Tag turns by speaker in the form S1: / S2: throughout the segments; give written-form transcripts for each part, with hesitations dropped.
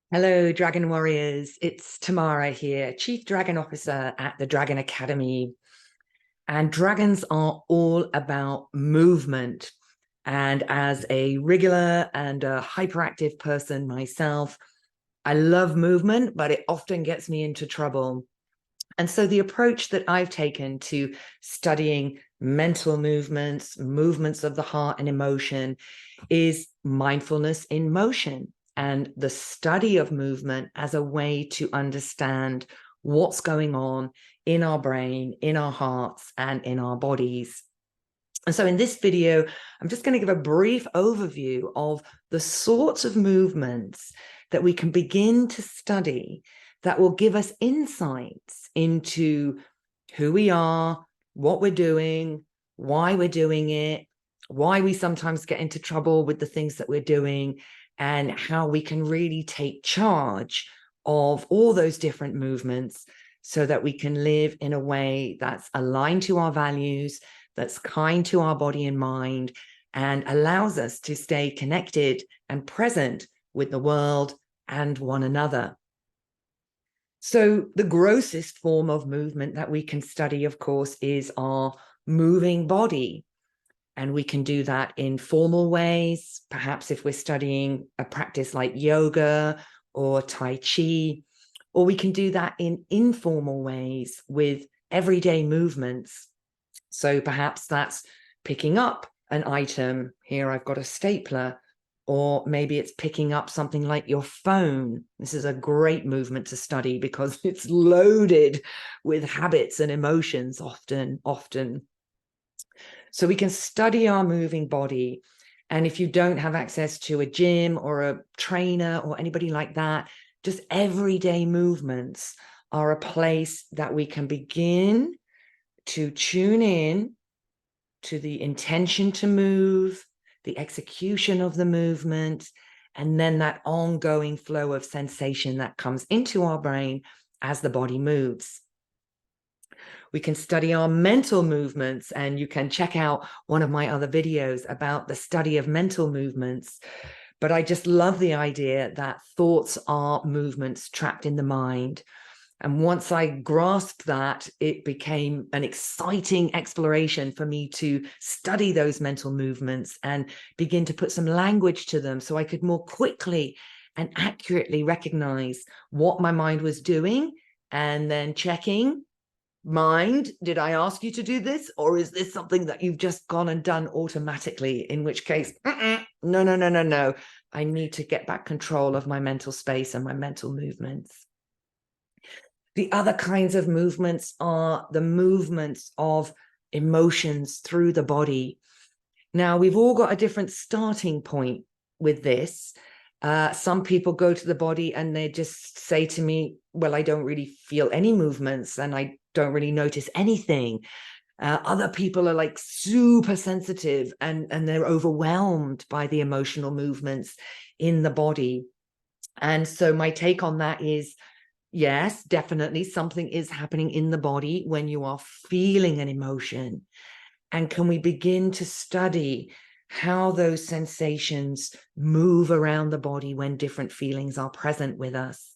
S1: Hello, Dragon Warriors. It's Tamara here, Chief Dragon Officer at the Dragon Academy. And dragons are all about movement. And as a regular and a hyperactive person myself, I love movement, but it often gets me into trouble. And so the approach that I've taken to studying mental movements, movements of the heart and emotion, is mindfulness in motion and the study of movement as a way to understand what's going on in our brain, in our hearts, and in our bodies. And so in this video, I'm just going to give a brief overview of the sorts of movements that we can begin to study that will give us insights into who we are, what we're doing, why we're doing it, why we sometimes get into trouble with the things that we're doing, and how we can really take charge of all those different movements so that we can live in a way that's aligned to our values, that's kind to our body and mind, and allows us to stay connected and present with the world and one another. So the grossest form of movement that we can study, of course, is our moving body. And we can do that in formal ways, perhaps if we're studying a practice like yoga or Tai Chi, or we can do that in informal ways with everyday movements. So perhaps that's picking up an item. Here I've got a stapler, or maybe it's picking up something like your phone. This is a great movement to study because it's loaded with habits and emotions often. So we can study our moving body. And if you don't have access to a gym or a trainer or anybody like that, just everyday movements are a place that we can begin to tune in to the intention to move, the execution of the movement, and then that ongoing flow of sensation that comes into our brain as the body moves. We can study our mental movements, and you can check out one of my other videos about the study of mental movements. But I just love the idea that thoughts are movements trapped in the mind. And once I grasped that, it became an exciting exploration for me to study those mental movements and begin to put some language to them so I could more quickly and accurately recognize what my mind was doing, and then checking, mind, did I ask you to do this? Or is this something that you've just gone and done automatically? In which case, no. I need to get back control of my mental space and my mental movements. The other kinds of movements are the movements of emotions through the body. Now, we've all got a different starting point with this. Some people go to the body and they just say to me, well, I don't really feel any movements and I don't really notice anything. Other people are like super sensitive and they're overwhelmed by the emotional movements in the body. And so my take on that is, yes, definitely something is happening in the body when you are feeling an emotion. And can we begin to study how those sensations move around the body when different feelings are present with us?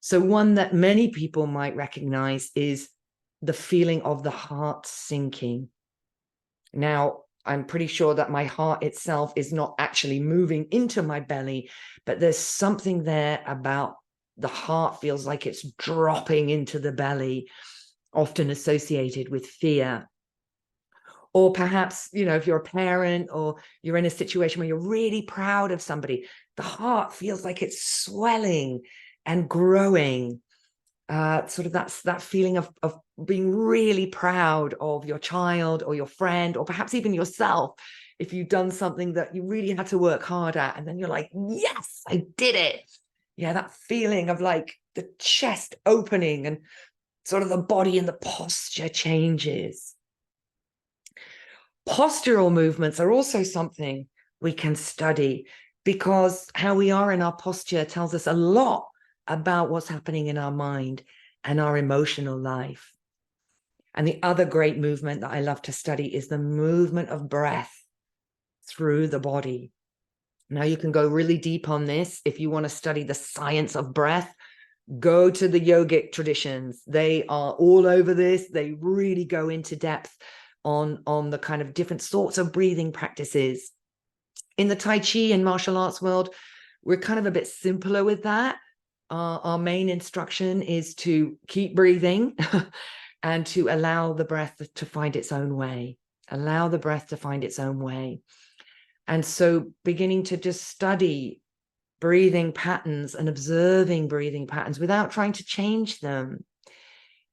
S1: So one that many people might recognize is the feeling of the heart sinking. Now, I'm pretty sure that my heart itself is not actually moving into my belly, but there's something there about the heart feels like it's dropping into the belly, often associated with fear. Or perhaps, if you're a parent or you're in a situation where you're really proud of somebody, the heart feels like it's swelling and growing. Sort of that's that feeling of being really proud of your child or your friend, or perhaps even yourself, if you've done something that you really had to work hard at, and then you're like, yes, I did it. Yeah, that feeling of like the chest opening and sort of the body and the posture changes. Postural movements are also something we can study, because how we are in our posture tells us a lot about what's happening in our mind and our emotional life. And the other great movement that I love to study is the movement of breath through the body. Now, you can go really deep on this. If you want to study the science of breath, go to the yogic traditions. They are all over this. They really go into depth on the kind of different sorts of breathing practices. In the Tai Chi and martial arts world, we're kind of a bit simpler with that. Our main instruction is to keep breathing and to allow the breath to find its own way. Allow the breath to find its own way. And so beginning to just study breathing patterns and observing breathing patterns without trying to change them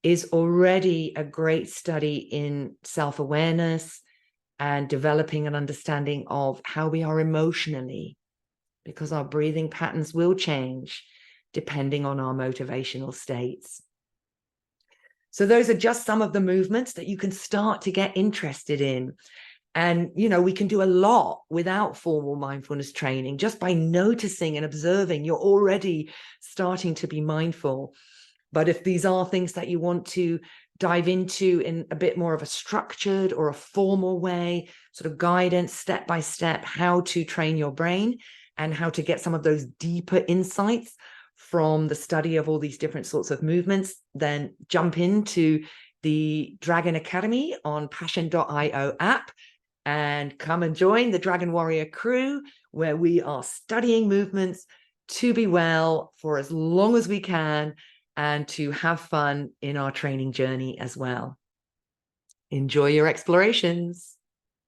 S1: is already a great study in self-awareness and developing an understanding of how we are emotionally, because our breathing patterns will change depending on our motivational states. So those are just some of the movements that you can start to get interested in. And, you know, we can do a lot without formal mindfulness training. Just by noticing and observing, you're already starting to be mindful. But if these are things that you want to dive into in a bit more of a structured or a formal way, sort of guidance, step by step, how to train your brain and how to get some of those deeper insights from the study of all these different sorts of movements, then jump into the Dragon Academy on passion.io app and come and join the Dragon Warrior crew, where we are studying movements to be well for as long as we can and to have fun in our training journey as well. Enjoy your explorations.